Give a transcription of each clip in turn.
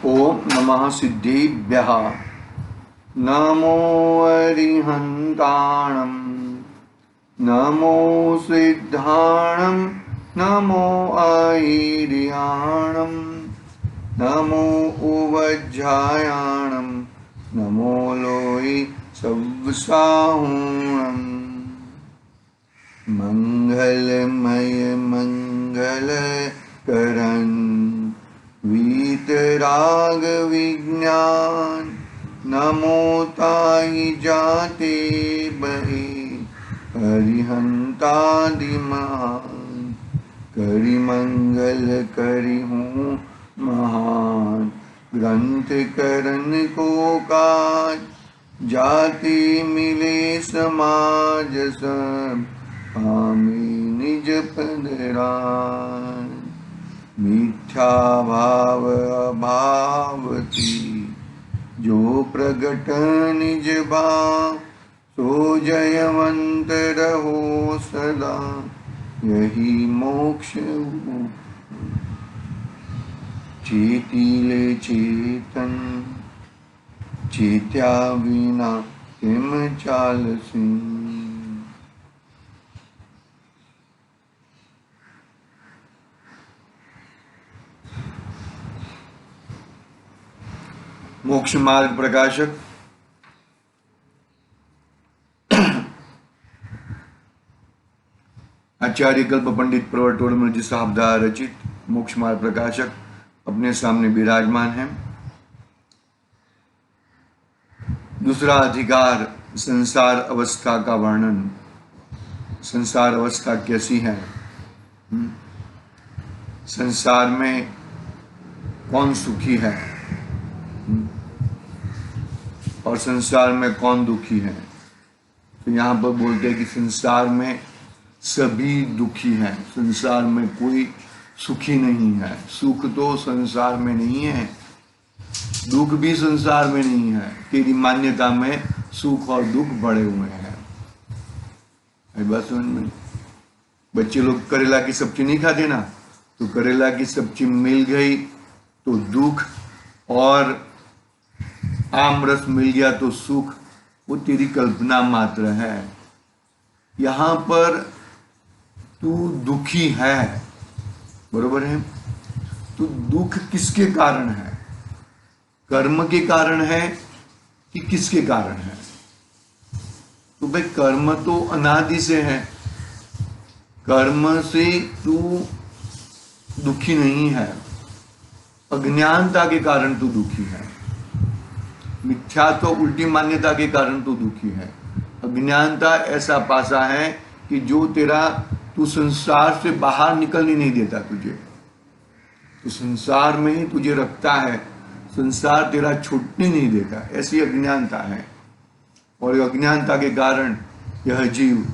ओम नमः सिद्धेभ्यः। नमो अरिहन्ताणं, नमो सिद्धाणं, नमो ऐर्याणं, नमो उवज्झायाणं, नमो लोई सव्साहूणम्। मंगलमय मंगलकरन् वीतराग विज्ञान, नमो ताहि जाते बहे हरिहंतादि महान। करि मंगल करि हूँ महान, ग्रंथ करन को काज, जाति मिले समाज सब, आमी निज पदरान। मिथ्या भाव अभावती, जो प्रगट निज भाव, सो जयवंत रहो सदा, यही मोक्ष। चेतिले चेतन, चेत्या विना किम चालसी। मोक्ष मार्ग प्रकाशक आचार्य कल्प पंडित प्रवर्तोड़मल जी साहब द्वारा रचित मोक्ष मार्ग प्रकाशक अपने सामने विराजमान है। दूसरा अधिकार संसार अवस्था का वर्णन। संसार अवस्था कैसी है, संसार में कौन सुखी है और संसार में कौन दुखी है। तो यहाँ पर बोलते हैं कि संसार में सभी दुखी हैं, संसार में कोई सुखी नहीं है। सुख तो संसार में नहीं है, दुख भी संसार में नहीं है। तेरी मान्यता में सुख और दुख बड़े हुए हैं। बात समझ में? बच्चे लोग करेला की सब्जी नहीं खाते ना, तो करेला की सब्जी मिल गई तो दुख, और आम रस मिल गया तो सुख, वो तेरी कल्पना मात्र है। यहां पर तू दुखी है, बरोबर है। तो दुख किसके कारण है? कर्म के कारण है कि किसके कारण है? तो भाई कर्म तो अनादि से है, कर्म से तू दुखी नहीं है, अज्ञानता के कारण तू दुखी है। मिथ्या तो उल्टी मान्यता के कारण तू दुखी है। अज्ञानता ऐसा पासा है कि जो तू संसार से बाहर निकलने नहीं देता तुझे, तो संसार में ही तुझे रखता है, संसार तेरा छूटने नहीं देता, ऐसी अज्ञानता है। और अज्ञानता के कारण यह जीव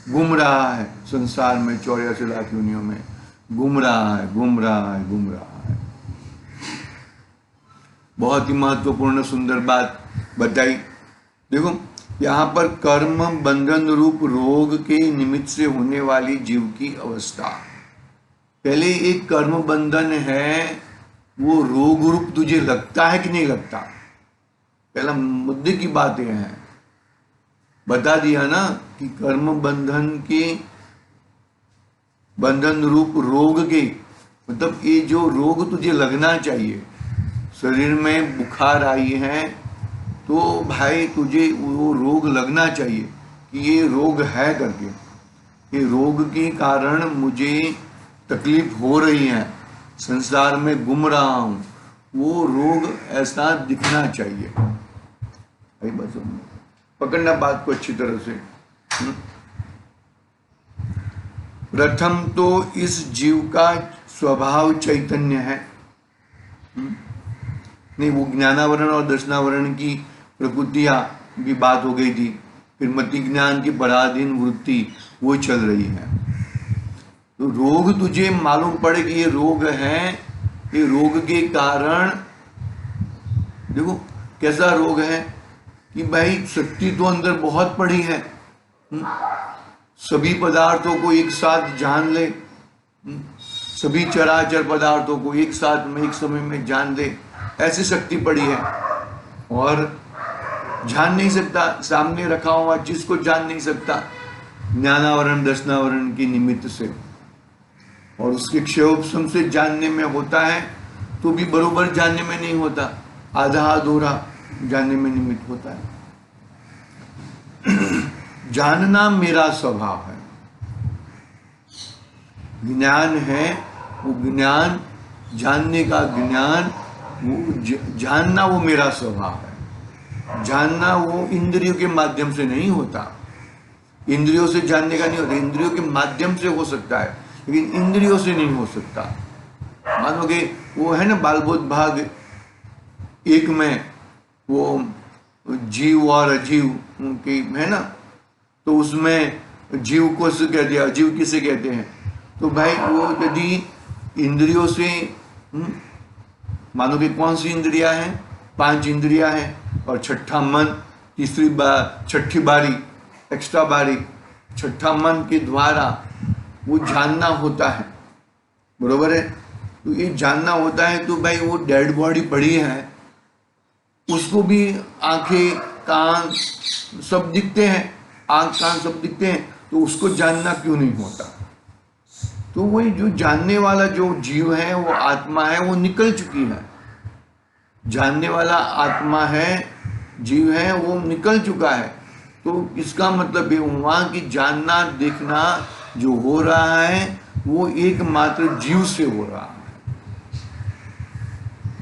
घूम रहा है संसार में, 84 लाख योनियों में घूम रहा है, घूम रहा है, घूम रहा है। बहुत ही महत्वपूर्ण सुंदर बात बताई। देखो यहाँ पर कर्म बंधन रूप रोग के निमित्त से होने वाली जीव की अवस्था। पहले एक कर्म बंधन है, वो रोग रूप तुझे लगता है कि नहीं लगता? पहला मुद्दे की बात यह है, बता दिया ना कि कर्म बंधन के बंधन रूप रोग के, मतलब ये जो रोग तुझे लगना चाहिए, शरीर में बुखार आई है तो भाई तुझे वो रोग लगना चाहिए कि ये रोग है करके, ये रोग के कारण मुझे तकलीफ हो रही है, संसार में घूम रहा हूं, वो रोग ऐसा दिखना चाहिए। भाई बस पकड़ना बात को अच्छी तरह से। प्रथम तो इस जीव का स्वभाव चैतन्य है। नहीं, वो ज्ञानावरण और दर्शनावरण की प्रकृतियां की बात हो गई थी, फिर मति ज्ञान की पराधीन वृत्ति वो चल रही है। तो रोग तुझे मालूम पड़े कि ये रोग है, ये रोग के कारण, देखो कैसा रोग है कि भाई शक्ति तो अंदर बहुत पड़ी है, सभी पदार्थों को एक साथ जान ले, सभी चराचर पदार्थों को एक साथ में एक समय में जान ले, ऐसी शक्ति पड़ी है। और जान नहीं सकता, सामने रखा हुआ चीज को जान नहीं सकता ज्ञानावरण दर्शनावरण की निमित्त से, और उसके क्षयोपशम से जानने में होता है तो भी बरोबर जानने में नहीं होता, आधा अधूरा जानने में निमित्त होता है। जानना मेरा स्वभाव है, ज्ञान है वो ज्ञान, जानने का ज्ञान, वो जानना वो मेरा स्वभाव है। जानना वो इंद्रियों के माध्यम से नहीं होता, इंद्रियों से जानने का नहीं होता, इंद्रियों के माध्यम से हो सकता है लेकिन इंद्रियों से नहीं हो सकता। मानोगे वो है ना बालबोध भाग एक में वो जीव और अजीव की है ना, तो उसमें जीव को कह दिया, जीव किसे कहते हैं, तो भाई वो यदि इंद्रियों से मानोगे कौन सी इंद्रियां हैं, 5 इंद्रियां हैं और छठा मन, छठी बारी एक्स्ट्रा बारी, छठा मन के द्वारा वो जानना होता है, बरोबर है। तो ये जानना होता है तो भाई वो डेड बॉडी पड़ी है, उसको भी आंखें कान सब दिखते हैं, आंख कान सब दिखते हैं, तो उसको जानना क्यों नहीं होता। तो वही जो जानने वाला जो जीव है वो आत्मा है, वो निकल चुकी है, जानने वाला आत्मा है, जीव है, वो निकल चुका है। तो इसका मतलब ये हुआ कि जानना देखना जो हो रहा है वो एकमात्र जीव से हो रहा है।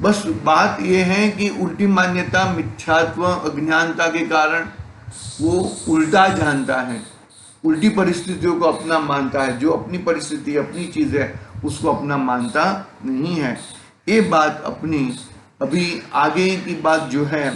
बस बात यह है कि उल्टी मान्यता मिथ्यात्व अज्ञानता के कारण वो उल्टा जानता है, उल्टी परिस्थितियों को अपना मानता है, जो अपनी परिस्थिति अपनी चीज है उसको अपना मानता नहीं है। ये बात अपनी अभी आगे की बात जो है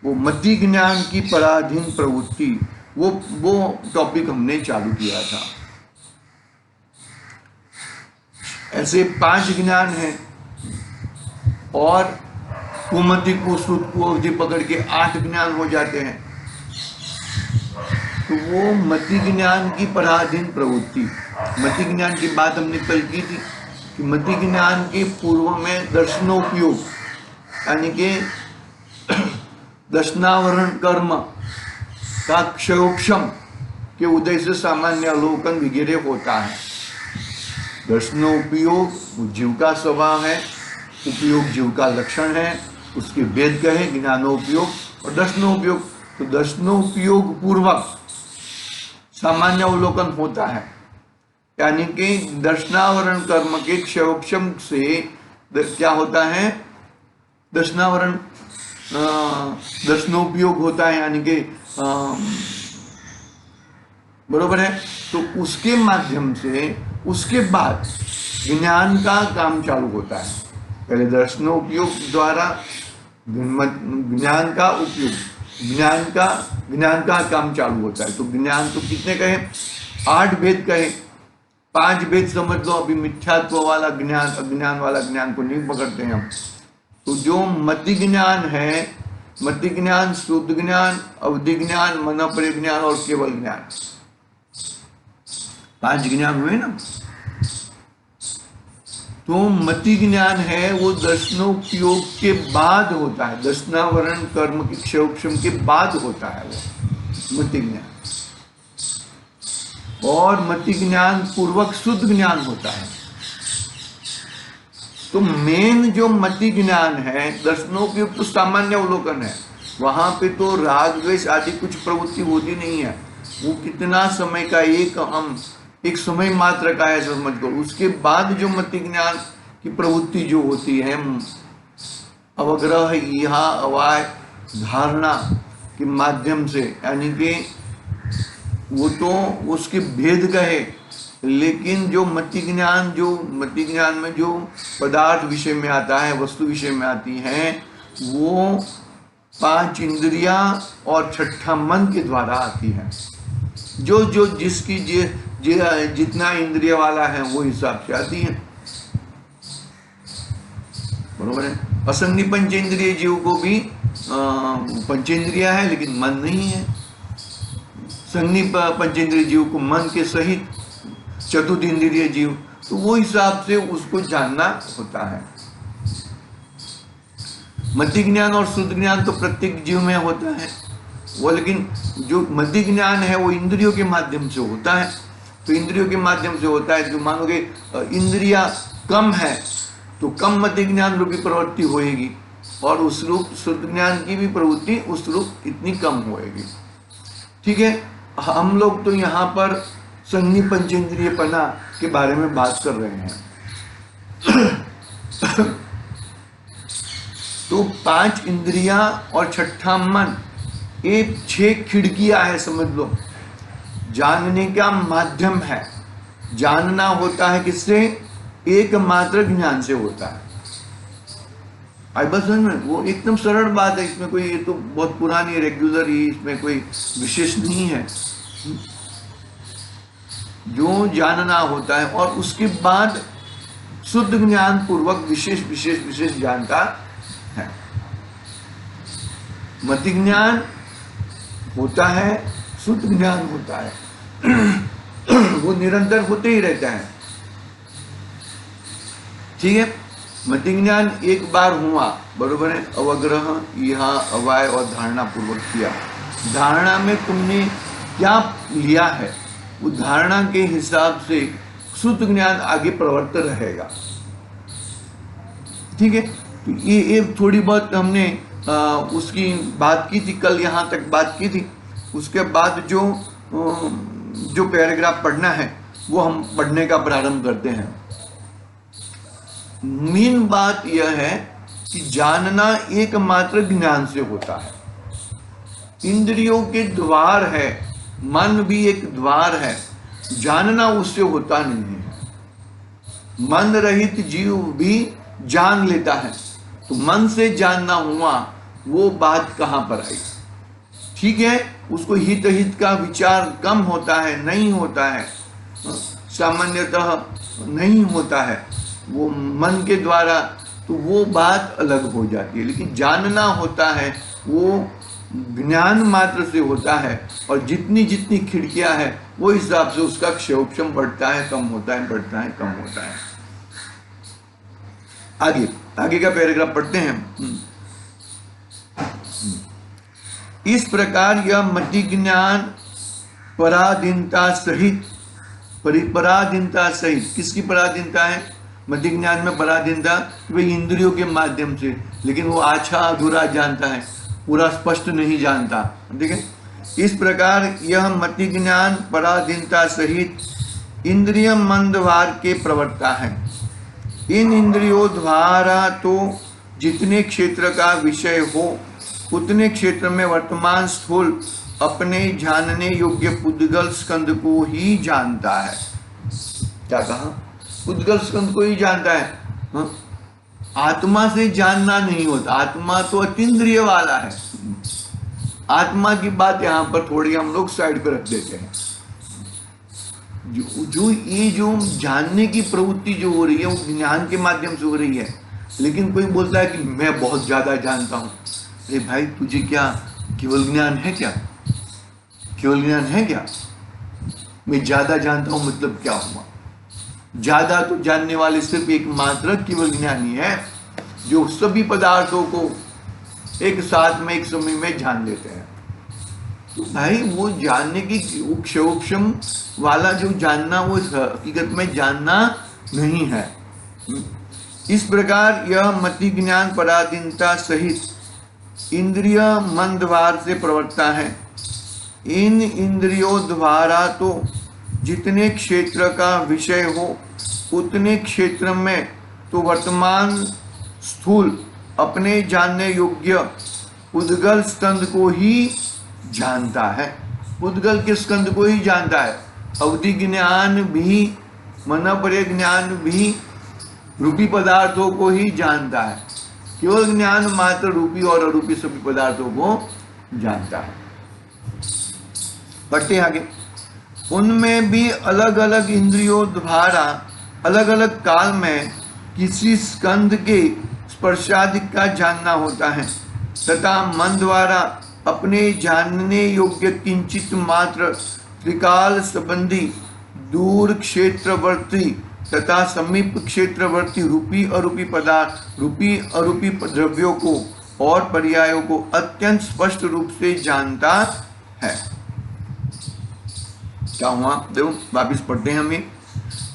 वो मति ज्ञान की पराधीन प्रवृत्ति, वो टॉपिक हमने चालू किया था। ऐसे 5 ज्ञान हैं और कुमति को श्रुत को अवधि पकड़ के 8 ज्ञान हो जाते हैं। तो वो मति ज्ञान की पराधीन प्रवृत्ति, मति ज्ञान की बात हमने कल की थी कि मति ज्ञान के पूर्व में दर्शनोपयोग यानी कि दर्शनावरण कर्म का क्षयोक्षम के उदय से सामान्य अवलोकन वगैरह होता है। दर्शनोपयोग जीव का स्वभाव है, उपयोग जीव का लक्षण है, उसके भेद कहे ज्ञानोपयोग और दर्शनोपयोग। तो दर्शनोपयोग पूर्वक सामान्य अवलोकन होता है, यानी कि दर्शनावरण कर्म के क्षयोक्षम से क्या होता है, दर्शनावरण दर्शनोपयोग होता है, यानी कि बरोबर है। तो उसके माध्यम से उसके बाद ज्ञान का काम चालू होता है। पहले दर्शनोपयोग द्वारा ज्ञान का उपयोग, ज्ञान का काम चालू होता है। तो ज्ञान तो कितने कहे, 8 भेद कहे, 5 भेद समझ लो। अभी मिथ्यात्व वाला ज्ञान अज्ञान वाला ज्ञान को नहीं पकड़ते हैं हम। तो जो मति ज्ञान है, मति ज्ञान, शुद्ध ज्ञान, अवधि ज्ञान, मनोपरि ज्ञान और केवल ज्ञान, 5 ज्ञान हुए ना। तो मति ज्ञान है वो दर्शनोपयोग के बाद होता है, दर्शनावरण कर्म के क्षयोक्षम के बाद होता है वो मति ज्ञान। और मति ज्ञान पूर्वक शुद्ध ज्ञान होता है। तो मेन जो मति ज्ञान है, दर्शनोपयोग तो सामान्य अवलोकन है, वहां पे तो राग द्वेष आदि कुछ प्रवृत्ति होती नहीं है। वो कितना समय का एक समय मात्र का है समझ कर। उसके बाद जो मति ज्ञान की प्रवृत्ति जो होती है, अवग्रह इहा अवाय धारणा के माध्यम से, यानी कि वो तो उसके भेद कहे, लेकिन जो मति ज्ञान में जो पदार्थ विषय में आता है, वस्तु विषय में आती है, वो 5 इंद्रियां और छठा मन के द्वारा आती है। जो जिसकी जितना इंद्रिय वाला है वो हिसाब से आती है, बरोबर है। असंगी पंचेंद्रिय जीव को भी पंचेंद्रिया है लेकिन मन नहीं है। संगी पंचेंद्रिय जीव को मन के सहित चतुर्थ इंद्रिय जीव, तो वो हिसाब से उसको जानना होता है। मति ज्ञान और शुद्ध ज्ञान तो प्रत्येक जीव में होता है वो, लेकिन जो मति ज्ञान है वो इंद्रियों के माध्यम से होता है। तो इंद्रियों के माध्यम से होता है, जो मानोगे इंद्रिया कम है तो कम मति ज्ञान रूपी प्रवृत्ति होएगी, और उस रूप शुद्ध ज्ञान की भी प्रवृत्ति उस रूप इतनी कम होएगी। ठीक है, हम लोग तो यहाँ पर संज्ञी पंचेंद्रियपना के बारे में बात कर रहे हैं। तो 5 इंद्रियां और छठा मन, ये 6 खिड़कियां है समझ लो, जानने का माध्यम है। जानना होता है किससे? एकमात्र ज्ञान से होता है। आई बस में वो एकदम सरल बात है, इसमें कोई, ये तो बहुत पुरानी रेगुलर ही, इसमें कोई विशेष नहीं है। जो जानना होता है और उसके बाद शुद्ध ज्ञान पूर्वक विशेष विशेष विशेष जानता है। मति ज्ञान होता है, शुद्ध ज्ञान होता है वो निरंतर होते ही रहता है। ठीक है, मति ज्ञान एक बार हुआ, बरोबर है, अवग्रह, यह अवाय और धारणा पूर्वक किया। धारणा में तुमने क्या लिया है, वो धारणा के हिसाब से शुद्ध ज्ञान आगे प्रवर्त रहेगा। ठीक है, तो ये थोड़ी बहुत हमने उसकी बात की थी, कल यहाँ तक बात की थी। उसके बाद जो पैराग्राफ पढ़ना है वो हम पढ़ने का प्रारंभ करते हैं। मेन बात यह है कि जानना एकमात्र ज्ञान से होता है। इंद्रियों के द्वार है, मन भी एक द्वार है, जानना उससे होता नहीं है। मन रहित जीव भी जान लेता है, तो मन से जानना हुआ, वो बात कहां पर आई? ठीक है, उसको हित हित का विचार कम होता है, नहीं होता है, सामान्यतः नहीं होता है वो मन के द्वारा, तो वो बात अलग हो जाती है। लेकिन जानना होता है वो ज्ञान मात्र से होता है, और जितनी जितनी खिड़कियां हैं वो हिसाब से उसका क्षयोक्षम बढ़ता है, कम होता है, बढ़ता है, कम होता है। आगे का पैराग्राफ पढ़ते हैं। इस प्रकार यह मति ज्ञान पराधीनता सहित, पराधीनता सहित, किसकी पराधीनता है? मति ज्ञान में पराधीनता वे इंद्रियों के माध्यम से, लेकिन वो आछा अधूरा जानता है, पूरा स्पष्ट नहीं जानता। ठीक है, इस प्रकार यह मति ज्ञान पराधीनता सहित इंद्रिय मन द्वार के प्रवर्ता है। इन इंद्रियों द्वारा तो जितने क्षेत्र का विषय हो उतने क्षेत्र में वर्तमान स्थूल अपने जानने योग्य पुद्गल स्कंद को ही जानता है। क्या कहा? पुद्गल स्कंद को ही जानता है। हाँ? आत्मा से जानना नहीं होता, आत्मा तो अतीन्द्रिय वाला है। आत्मा की बात यहाँ पर थोड़ी हम लोग साइड पर रख देते हैं। जो जानने की प्रवृत्ति जो हो रही है वो ज्ञान के माध्यम से हो रही है। लेकिन कोई बोलता है कि मैं बहुत ज्यादा जानता हूँ। अरे भाई, तुझे क्या केवल ज्ञान है क्या? केवल ज्ञान है क्या? मैं ज्यादा जानता हूँ मतलब क्या हुआ? ज्यादा तो जानने वाले सिर्फ एकमात्र केवल ज्ञानी है, जो सभी पदार्थों को एक साथ में एक समय में जान लेते हैं। तो भाई वो जानने की क्षोक्षम वाला जो जानना, वो हकीकत में जानना नहीं है। इस प्रकार यह मति ज्ञान पराधीनता सहित इंद्रिय मन द्वार से प्रवर्ता है। इन इंद्रियों द्वारा तो जितने क्षेत्र का विषय हो उतने क्षेत्र में तो वर्तमान स्थूल अपने जानने योग्य उद्गल स्कंद को ही जानता है। उद्गल के स्कंद को ही जानता है। अवधि ज्ञान भी, मनोपरि ज्ञान भी रूपी पदार्थों को ही जानता है। केवल ज्ञान मात्र रूपी और अरूपी सभी पदार्थों को जानता है। बढ़ते आगे। उनमें भी अलग अलग इंद्रियों द्वारा अलग अलग काल में किसी स्कंद के स्पर्शादि का जानना होता है, तथा मन द्वारा अपने जानने योग्य किंचित मात्र त्रिकाल संबंधी दूर क्षेत्रवर्ती तथा समीप क्षेत्रवर्ती रूपी अरूपी पदार्थ, रूपी अरूपी द्रव्यों को और पर्यायों को अत्यंत स्पष्ट रूप से जानता है। क्या हुआ? देखो वापिस पढ़ते हैं हमें।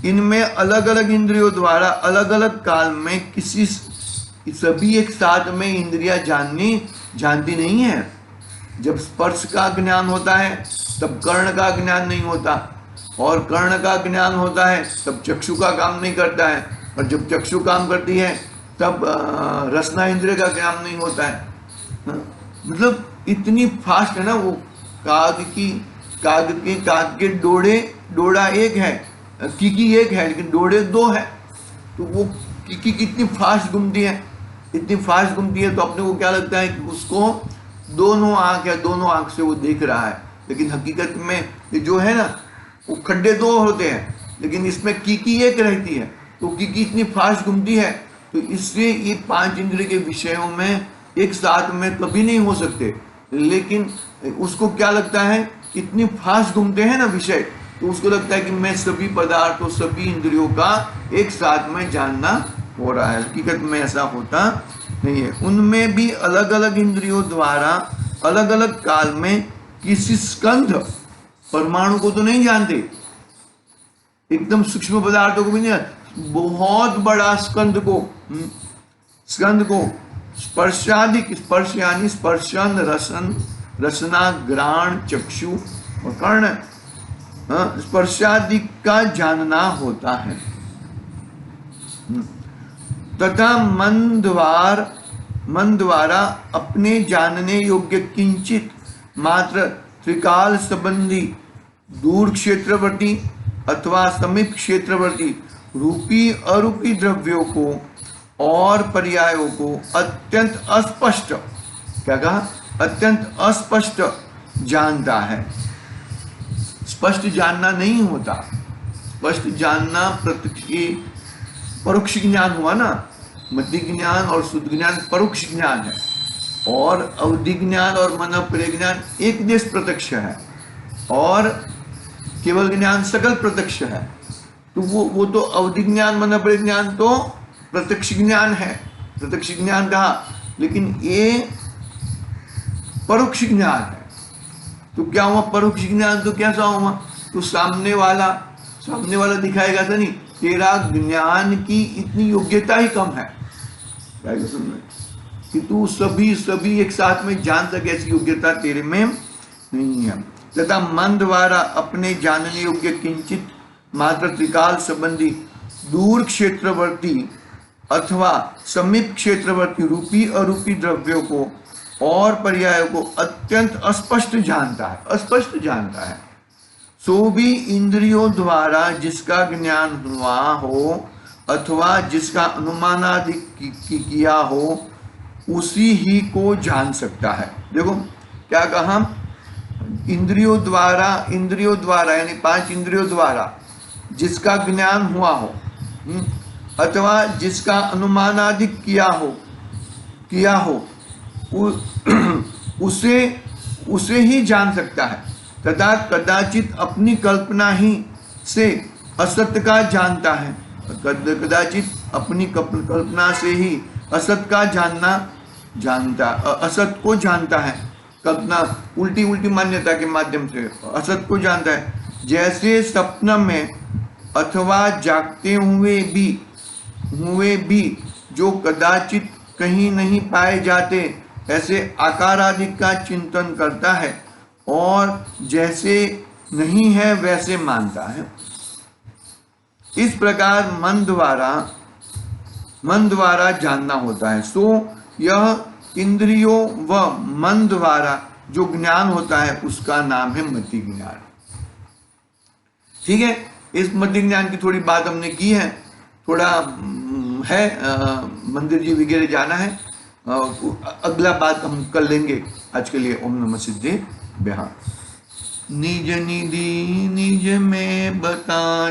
इनमें अलग अलग इंद्रियों द्वारा अलग अलग काल में किसी सभी एक साथ में इंद्रियां जानती नहीं है। जब स्पर्श का ज्ञान होता है तब कर्ण का ज्ञान नहीं होता, और कर्ण का ज्ञान होता है तब चक्षु का काम नहीं करता है, और जब चक्षु काम करती है तब रसना इंद्रिय का ज्ञान नहीं होता है। मतलब इतनी फास्ट है ना वो। काग के डोड़ा एक है, कीकी एक है, लेकिन डोड़े दो है। तो वो कीकी कितनी फास्ट घूमती है, इतनी फास्ट घूमती है, तो अपने को क्या लगता है कि उसको दोनों आंख है, दोनों आंख से वो देख रहा है। लेकिन हकीकत में ये जो है ना, वो खड्डे दो होते हैं, लेकिन इसमें कीकी एक रहती है। तो कीकी इतनी फास्ट घूमती है, तो इससे ये 5 इंद्रिय के विषयों में एक साथ में कभी नहीं हो सकते। लेकिन उसको क्या लगता है, इतनी फास्ट घूमते हैं ना विषय, तो उसको लगता है कि मैं सभी पदार्थों, सभी इंद्रियों का एक साथ में जानना हो रहा है। हकीकत में ऐसा होता नहीं है। उनमें भी अलग अलग इंद्रियों द्वारा अलग अलग काल में किसी स्कंध, परमाणु को तो नहीं जानते, एकदम सूक्ष्म पदार्थों को भी नहीं, बहुत बड़ा स्कंध को स्पर्शादिक, स्पर्श यानी स्पर्शन, रसना, घ्राण, चक्षु और कर्ण, स्पर्शादिक का जानना होता है। तथा मन द्वारा अपने जानने योग्य किंचित मात्र त्रिकाल संबंधी दूर क्षेत्रवर्ती अथवा समीप क्षेत्रवर्ती रूपी अरूपी द्रव्यों को और पर्यायों को अत्यंत अस्पष्ट, क्या कहा, अत्यंत अस्पष्ट जानता है। स्पष्ट जानना नहीं होता। स्पष्ट जानना परोक्ष ज्ञान हुआ ना। मति ज्ञान और शुद्ध ज्ञान परोक्ष ज्ञान है, और अवधि ज्ञान और मनोप्रिय ज्ञान एक देश प्रत्यक्ष है, और केवल ज्ञान सकल प्रत्यक्ष है। तो वो तो अवधि ज्ञान, मनोप्रिय ज्ञान तो प्रत्यक्ष ज्ञान है, प्रत्यक्ष ज्ञान कहा, लेकिन ये परोक्ष ज्ञान है। तो क्या हुआ, परोक्ष ज्ञान तो कैसा हुआ, तो सामने वाला दिखाएगा था नहीं, तेरा ज्ञान की इतनी योग्यता ही कम है कि तू सभी एक साथ में जान सके, ऐसी योग्यता तेरे में नहीं है। तथा मन द्वारा अपने जानने योग्य किंचित मात्र त्रिकाल संबंधी दूर क्षेत्रवर्ती अथवा समीप क्षेत्रवर्ती रूपी अरूपी द्रव्यों को और पर्यायों को अत्यंत अस्पष्ट जानता है। सो भी इंद्रियों द्वारा जिसका ज्ञान हुआ हो अथवा जिसका अनुमानादि किया हो, उसी ही को जान सकता है। देखो क्या कहा, इंद्रियों द्वारा यानी 5 इंद्रियों द्वारा जिसका ज्ञान हुआ हो अथवा जिसका अनुमानादि किया हो उसे ही जान सकता है। तथा कदाचित अपनी कल्पना ही से असत्य का जानता है, कदाचित अपनी कल्पना से ही असत का असत को जानता है। कल्पना उल्टी मान्यता के माध्यम से असत को जानता है। जैसे स्वप्न में अथवा जागते हुए भी जो कदाचित कहीं नहीं पाए जाते, ऐसे आकार आदि का चिंतन करता है और जैसे नहीं है वैसे मानता है। इस प्रकार मन द्वारा जानना होता है। सो यह इंद्रियों व मन द्वारा जो ज्ञान होता है उसका नाम है मति ज्ञान। ठीक है, इस मति ज्ञान की थोड़ी बात हमने की है, थोड़ा है मंदिर जी वगैरह जाना है, अगला बात हम कर लेंगे। आज के लिए ओम नमः सिद्धे बिहार। निज निधि निज में बताए